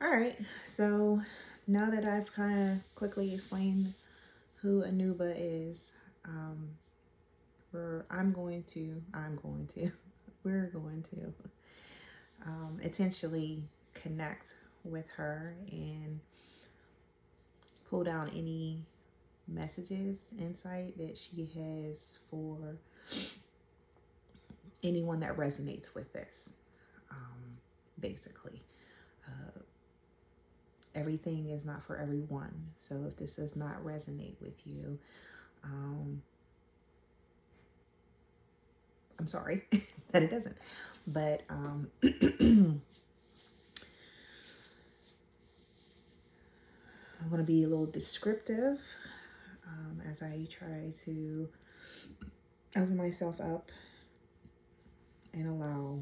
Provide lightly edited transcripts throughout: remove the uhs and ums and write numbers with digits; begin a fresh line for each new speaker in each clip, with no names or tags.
All right, so now that I've kind of quickly explained who Anuba is, um, we're going to intentionally connect with her and pull down any messages, insight that she has for anyone that resonates with this. Basically, everything is not for everyone. So if this does not resonate with you, um, I'm sorry that it doesn't. But I want to be a little descriptive as I try to open myself up and allow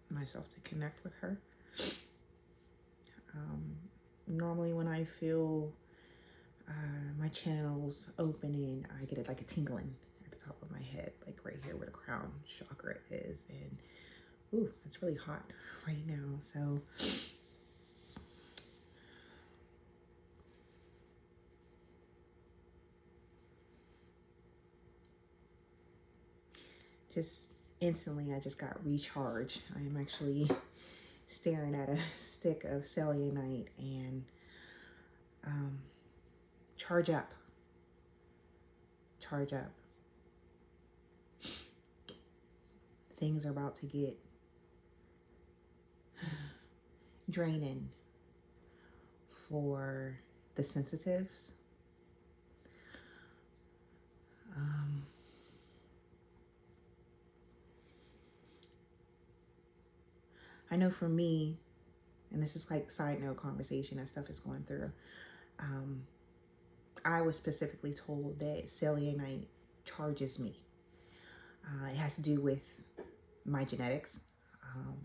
myself to connect with her. Normally, when I feel my channels opening, I get it like a tingling at the top of my head, like right here where the crown chakra is. And ooh, it's really hot right now. So just instantly, I just got recharged. I am actually staring at a stick of selenite and charge up, charge up. Things are about to get draining for the sensitives. I know for me, and this is like side note conversation and stuff is going through, I was specifically told that selenite charges me. It has to do with my genetics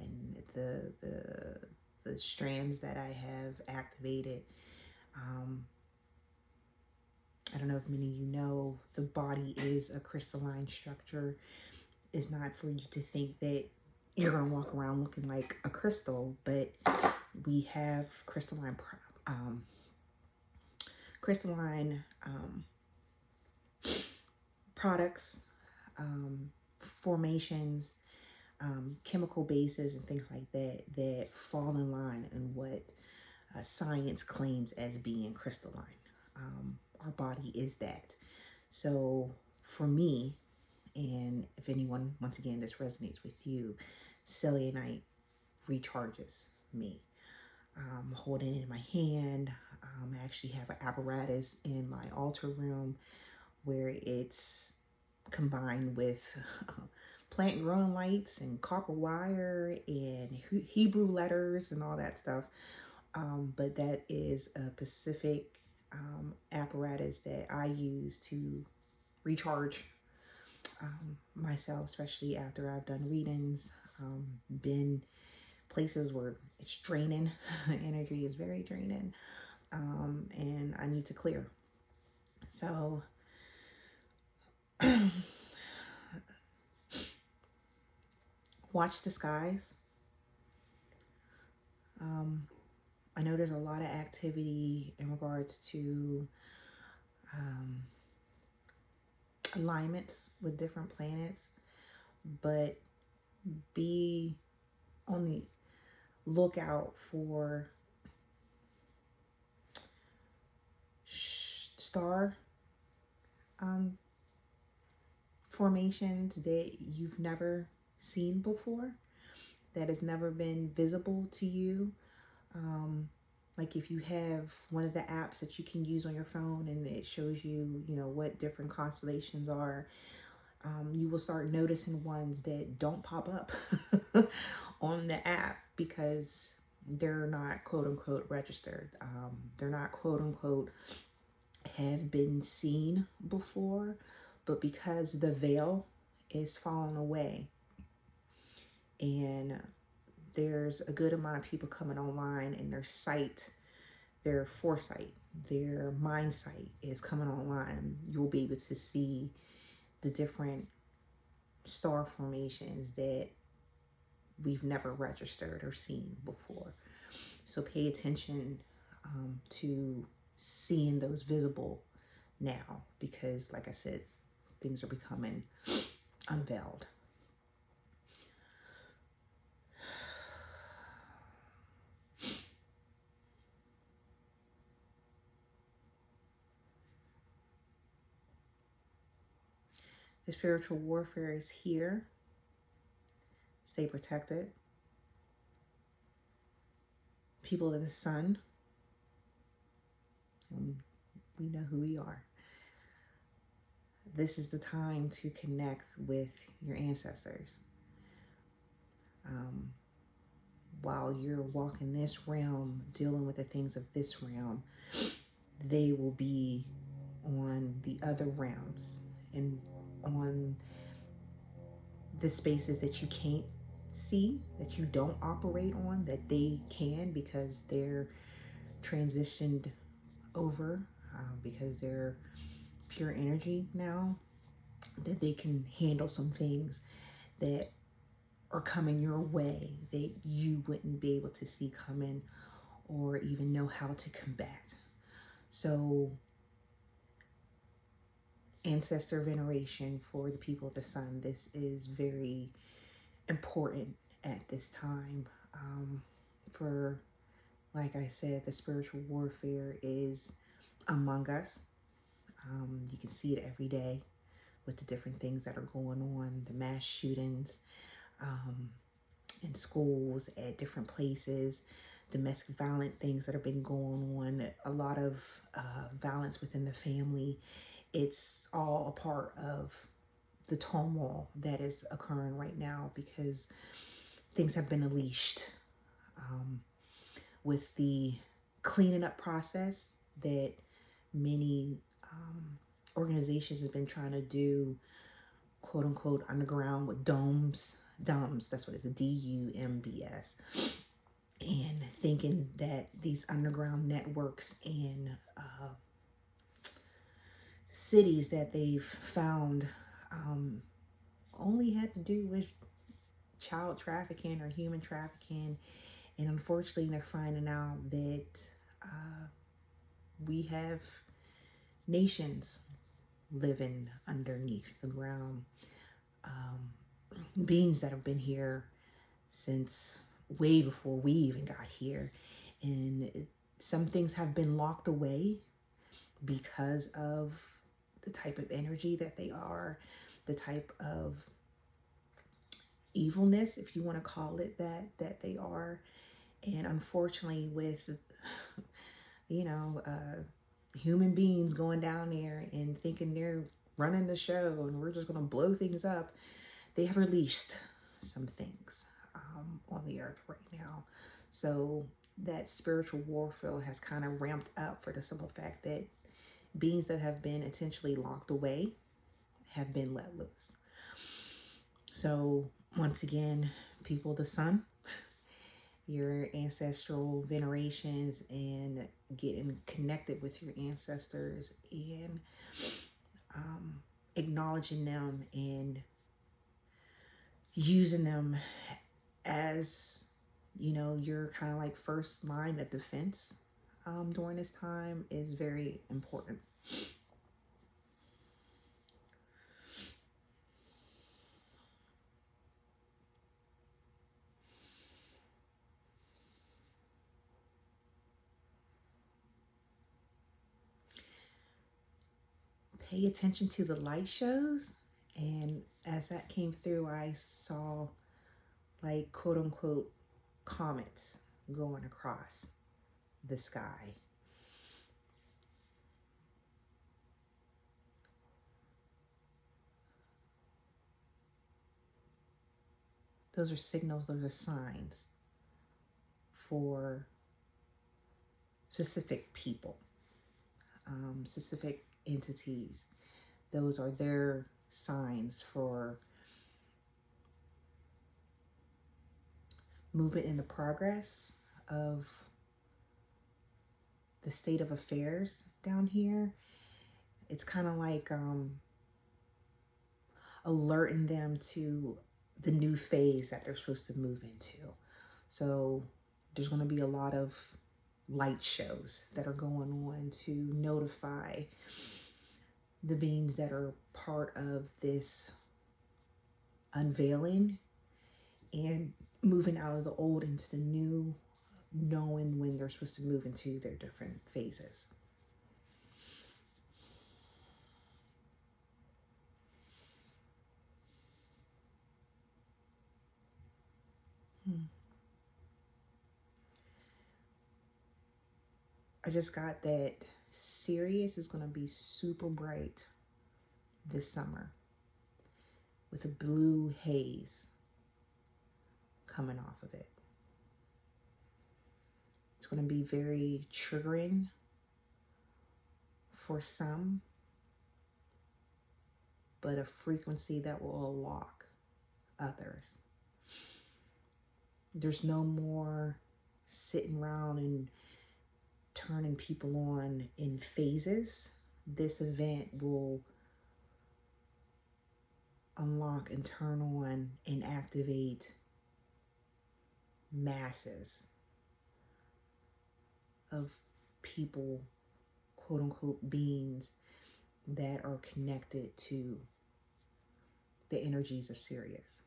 and the strands that I have activated. I don't know if many of you know, the body is a crystalline structure. It's not for you to think that you're going to walk around looking like a crystal, but we have um, crystalline products, formations, chemical bases, and things like that that fall in line in what science claims as being crystalline. Our body is that. So for me, and if anyone, once again, this resonates with you, selenite recharges me. Holding it in my hand. I actually have an apparatus in my altar room where it's combined with plant growing lights and copper wire and Hebrew letters and all that stuff. But that is a specific apparatus that I use to recharge myself, especially after I've done readings, been places where it's draining. Energy is very draining, and I need to clear. So watch the skies. I know there's a lot of activity in regards to alignments with different planets, but be on the lookout for star formations that you've never seen before, that has never been visible to you. Like if you have one of the apps that you can use on your phone and it shows you, what different constellations are, you will start noticing ones that don't pop up on the app because they're not quote unquote registered. They're not quote unquote have been seen before, but because the veil is falling away and there's a good amount of people coming online and their foresight, their mind sight is coming online, you'll be able to see the different star formations that we've never registered or seen before. So pay attention to seeing those visible now, because like I said, things are becoming unveiled. The spiritual warfare is here. Stay protected. People of the sun, we know who we are. This is the time to connect with your ancestors. While you're walking this realm, dealing with the things of this realm, they will be on the other realms and on the spaces that you can't see, that you don't operate on, that they can, because they're transitioned over, because they're pure energy now, that they can handle some things that are coming your way that you wouldn't be able to see coming or even know how to combat. So ancestor veneration for the people of the sun, this is very important at this time. For, like I said, the spiritual warfare is among us. You can see it every day with the different things that are going on, the mass shootings in schools, at different places, domestic violent things that have been going on, a lot of violence within the family. It's all a part of the turmoil that is occurring right now, because things have been unleashed with the cleaning up process that many organizations have been trying to do, quote unquote, underground with dumbs, that's what it's, a DUMBS, and thinking that these underground networks in cities that they've found only had to do with child trafficking or human trafficking. And unfortunately, they're finding out that we have nations living underneath the ground, beings that have been here since way before we even got here. And some things have been locked away because of the type of energy that they are, the type of evilness, if you want to call it that, that they are. And unfortunately, with, you know, human beings going down there and thinking they're running the show and we're just going to blow things up, they have released some things on the earth right now. So that spiritual warfare has kind of ramped up, for the simple fact that beings that have been intentionally locked away have been let loose. So once again, people of the sun, your ancestral venerations and getting connected with your ancestors and acknowledging them and using them as, you know, your kind of like first line of defense during this time is very important. Pay attention to the light shows. And as that came through, I saw, like, quote unquote, comets going across the sky. Those are signals, those are signs for specific people, specific entities. Those are their signs for movement in the progress of the state of affairs down here. It's kind of like alerting them to the new phase that they're supposed to move into. So There's going to be a lot of light shows that are going on to notify the beings that are part of this unveiling and moving out of the old into the new, knowing when they're supposed to move into their different phases. I just got that Sirius is going to be super bright this summer with a blue haze coming off of it. It's going to be very triggering for some, but a frequency that will unlock others. There's no more sitting around and turning people on in phases. This event will unlock and turn on and activate masses of people, quote unquote, beings that are connected to the energies of Sirius.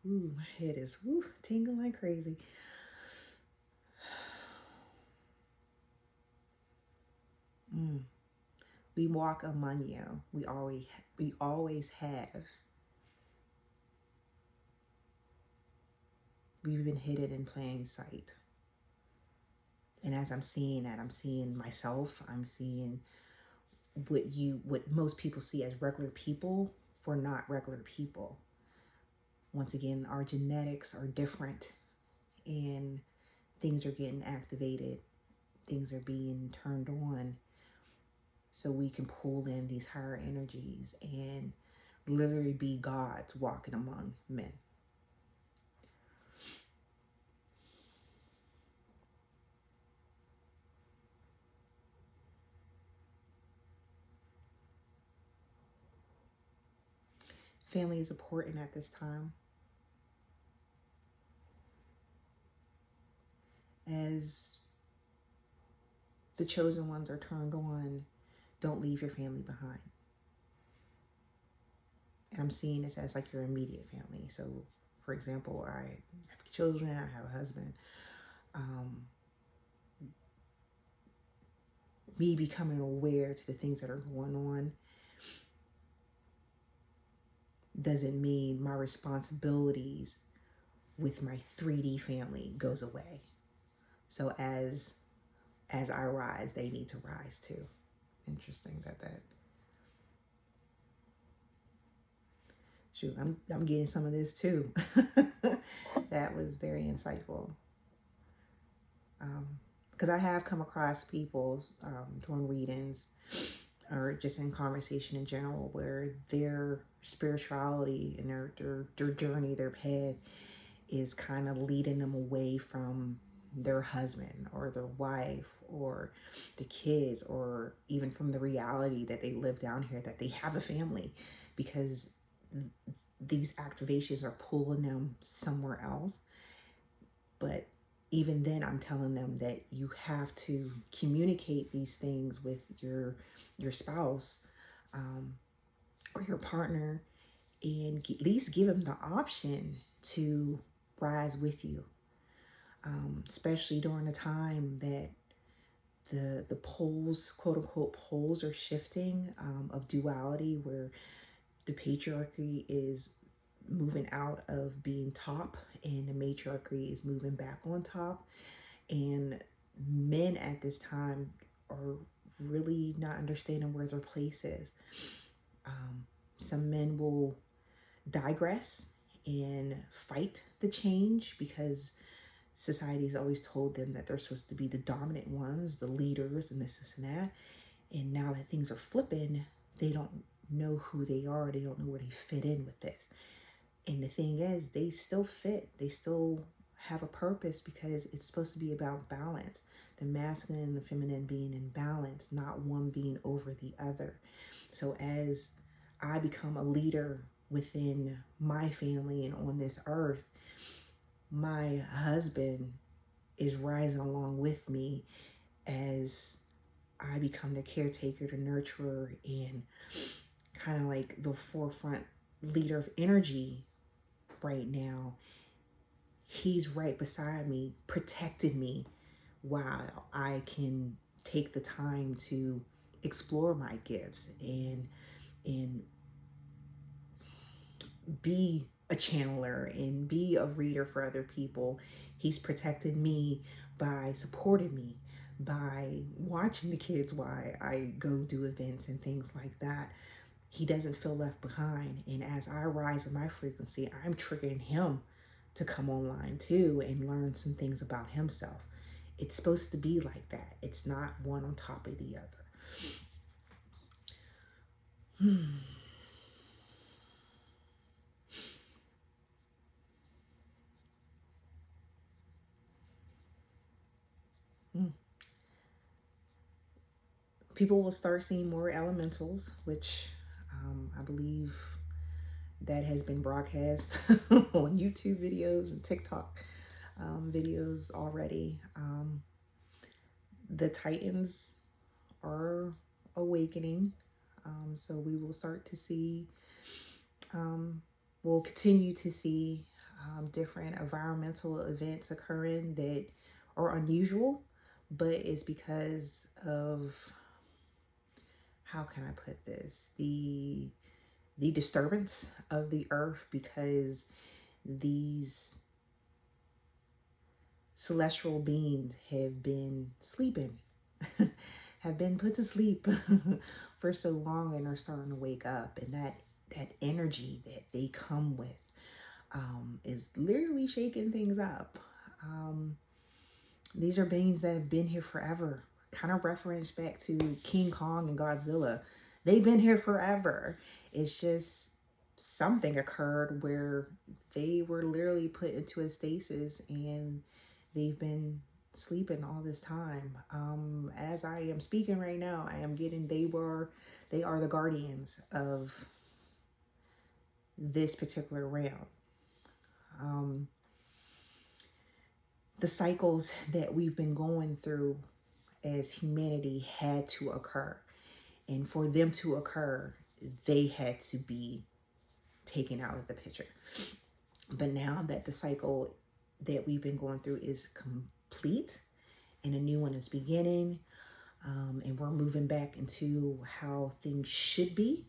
Ooh, my head is tingling like crazy. We walk among you. We always have. We've been hidden in plain sight. And as I'm seeing that, I'm seeing myself. I'm seeing what most people see as regular people. We're not regular people. Once again, our genetics are different, and things are getting activated. Things are being turned on, so we can pull in these higher energies and literally be gods walking among men. Family is important at this time. As the chosen ones are turned on, don't leave your family behind. And I'm seeing this as like your immediate family. So, for example, I have children, I have a husband. Me becoming aware to the things that are going on doesn't mean my responsibilities with my 3D family goes away. So as I rise, they need to rise too. Interesting that shoot, I'm getting some of this too. That was very insightful. Because I have come across people during readings or just in conversation in general where their spirituality and their journey, their path is kind of leading them away from their husband or their wife or the kids, or even from the reality that they live down here, that they have a family, because these activations are pulling them somewhere else. But even then, I'm telling them that you have to communicate these things with your spouse or your partner, and at least give them the option to rise with you, especially during a time that the poles, quote unquote, poles are shifting, of duality, where the patriarchy is moving out of being top and the matriarchy is moving back on top. And men at this time are really not understanding where their place is. Some men will digress and fight the change because society's always told them that they're supposed to be the dominant ones, the leaders, and this and that. And now that things are flipping, they don't know who they are. They don't know where they fit in with this. And the thing is, they still fit. They still have a purpose, because it's supposed to be about balance. The masculine and the feminine being in balance, not one being over the other. So as I become a leader within my family and on this earth, my husband is rising along with me as I become the caretaker, the nurturer, and kind of like the forefront leader of energy right now. He's right beside me, protecting me while I can take the time to explore my gifts and be a channeler and be a reader for other people. He's protected me by supporting me, by watching the kids while I go do events and things like that. He doesn't feel left behind. And as I rise in my frequency, I'm triggering him to come online too and learn some things about himself. It's supposed to be like that. It's not one on top of the other. People will start seeing more elementals, which I believe that has been broadcast on YouTube videos and TikTok videos already. The Titans are awakening. So we will start to see, we'll continue to see different environmental events occurring that are unusual, but it's because of, how can I put this? The disturbance of the earth, because these celestial beings have been sleeping, have been put to sleep for so long, and are starting to wake up. And that energy that they come with is literally shaking things up. These are beings that have been here forever. Kind of reference back to King Kong and Godzilla. They've been here forever. It's just something occurred where they were literally put into a stasis and they've been sleeping all this time. As I am speaking right now, I am getting, they are the guardians of this particular realm. The cycles that we've been going through as humanity had to occur. And for them to occur, they had to be taken out of the picture. But now that the cycle that we've been going through is complete and a new one is beginning, and we're moving back into how things should be,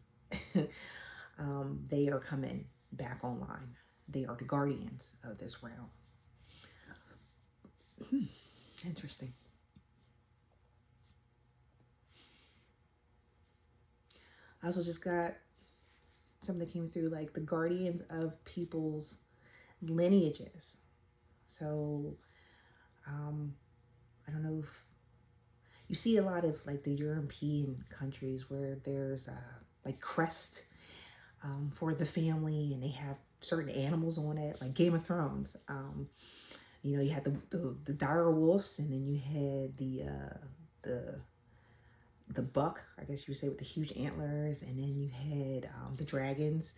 they are coming back online. They are the guardians of this realm. Interesting. I also just got something that came through, like the guardians of people's lineages. So I don't know if you see a lot of like the European countries where there's like crest for the family, and they have certain animals on it, like Game of Thrones. You had the dire wolves, and then you had the buck, I guess you would say, with the huge antlers, and then you had the dragons.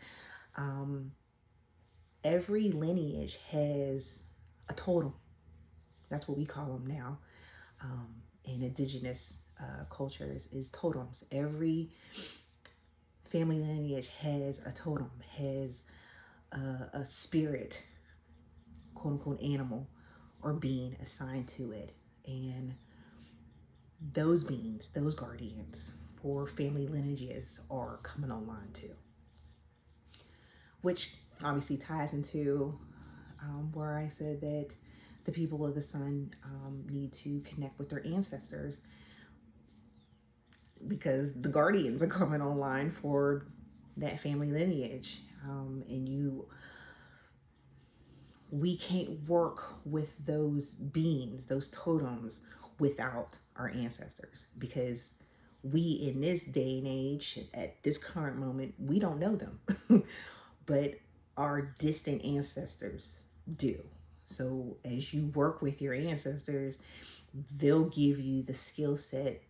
Every lineage has a totem. That's what we call them now. In indigenous cultures is totems. Every family lineage has a totem, has a spirit, quote unquote, animal or being assigned to it. And those beings, those guardians for family lineages are coming online too. Which obviously ties into where I said that the people of the sun need to connect with their ancestors, because the guardians are coming online for that family lineage. And we can't work with those beings, those totems, without our ancestors, because we, in this day and age, at this current moment, we don't know them, but our distant ancestors do. So as you work with your ancestors, they'll give you the skill set,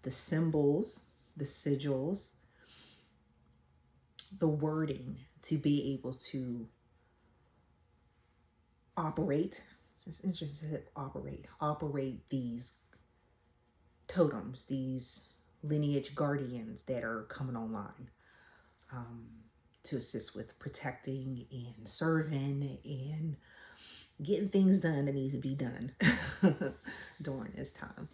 the symbols, the sigils, the wording to be able to operate. It's interesting to operate these totems, these lineage guardians that are coming online, to assist with protecting and serving and getting things done that needs to be done during this time.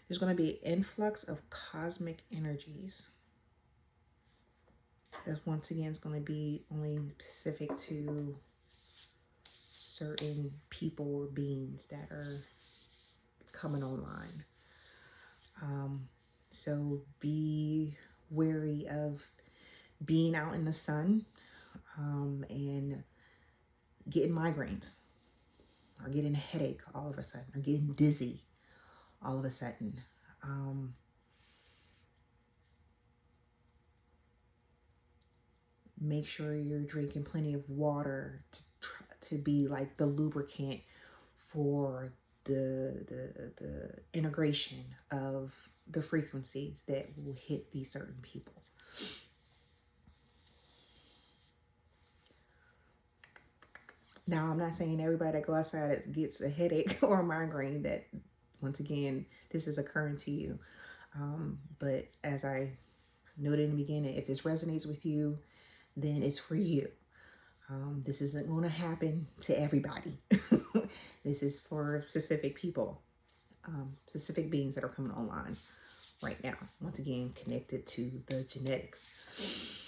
There's going to be an influx of cosmic energies that once again is going to be only specific to certain people or beings that are coming online. So be wary of being out in the sun, and getting migraines or getting a headache all of a sudden or getting dizzy all of a sudden. Make sure you're drinking plenty of water to be like the lubricant for the integration of the frequencies that will hit these certain people. Now, I'm not saying everybody that go outside gets a headache or a migraine, that once again, this is occurring to you. But as I noted in the beginning, if this resonates with you, then it's for you. This isn't going to happen to everybody. This is for specific people, specific beings that are coming online right now. Once again, connected to the genetics.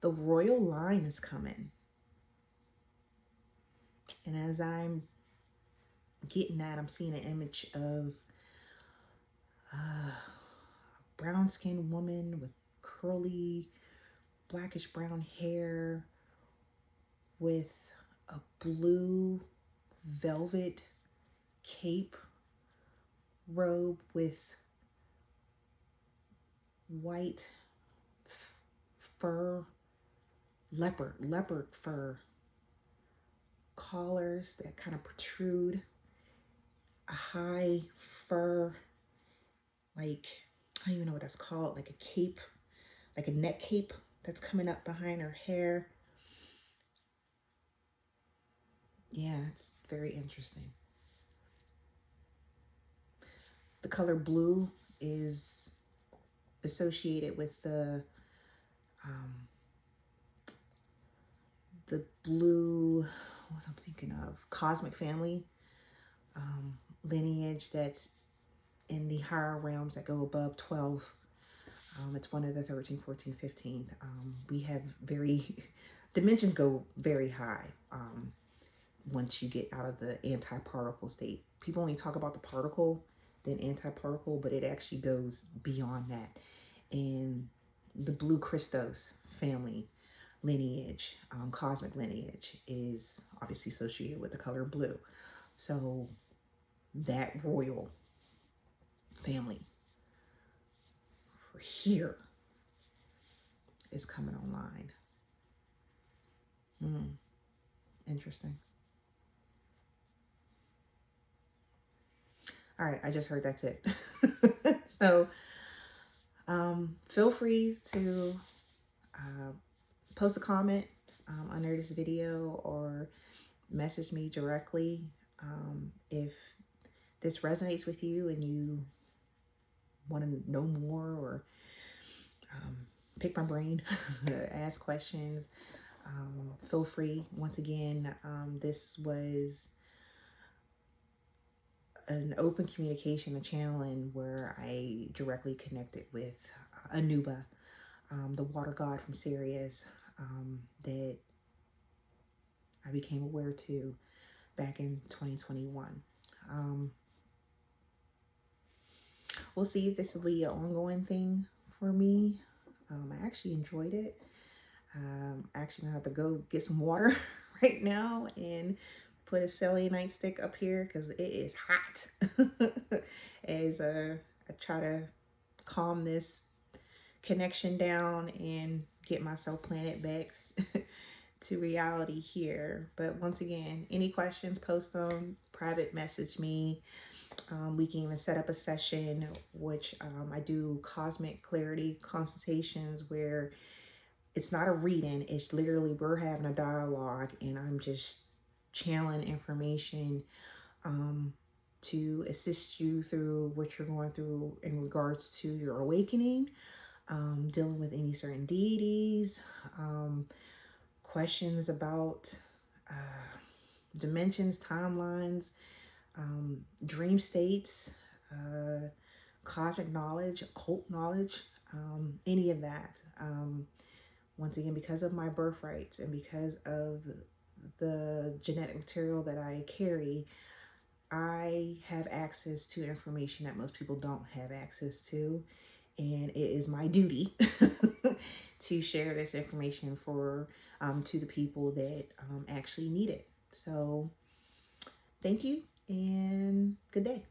The royal line is coming. And as I'm getting that, I'm seeing an image of a brown skinned woman with curly blackish brown hair with a blue velvet cape robe with white fur, leopard fur collars that kind of protrude, a high fur, like, I don't even know what that's called, like a cape, like a neck cape that's coming up behind her hair. Yeah, it's very interesting. The color blue is associated with the blue, what I'm thinking of, cosmic family lineage that's in the higher realms that go above 12. It's one of the 13, 14, 15. We have dimensions go very high once you get out of the anti-particle state. People only talk about the particle, then anti-particle, but it actually goes beyond that. And the blue Christos family lineage, cosmic lineage, is obviously associated with the color blue. So that royal family here is coming online. Interesting. All right, I just heard that's it. So feel free to post a comment under this video or message me directly if this resonates with you and you want to know more, or pick my brain, ask questions. Feel free. Once again, this was an open communication, a channeling where I directly connected with Anuba, the water god from Sirius, that I became aware to back in 2021. We'll see if this will be an ongoing thing for me. I actually enjoyed it. Actually, I'm going to have to go get some water right now and put a selenite stick up here because it is hot. As I try to calm this connection down and get myself planted back to reality here. But once again, any questions, post them, private message me. We can even set up a session, which I do cosmic clarity consultations where it's not a reading, it's literally we're having a dialogue and I'm just channeling information to assist you through what you're going through in regards to your awakening, dealing with any certain deities, questions about dimensions, timelines, dream states, cosmic knowledge, occult knowledge, any of that. Once again, because of my birthrights and because of the genetic material that I carry, I have access to information that most people don't have access to. And it is my duty to share this information for to the people that actually need it. So thank you and good day.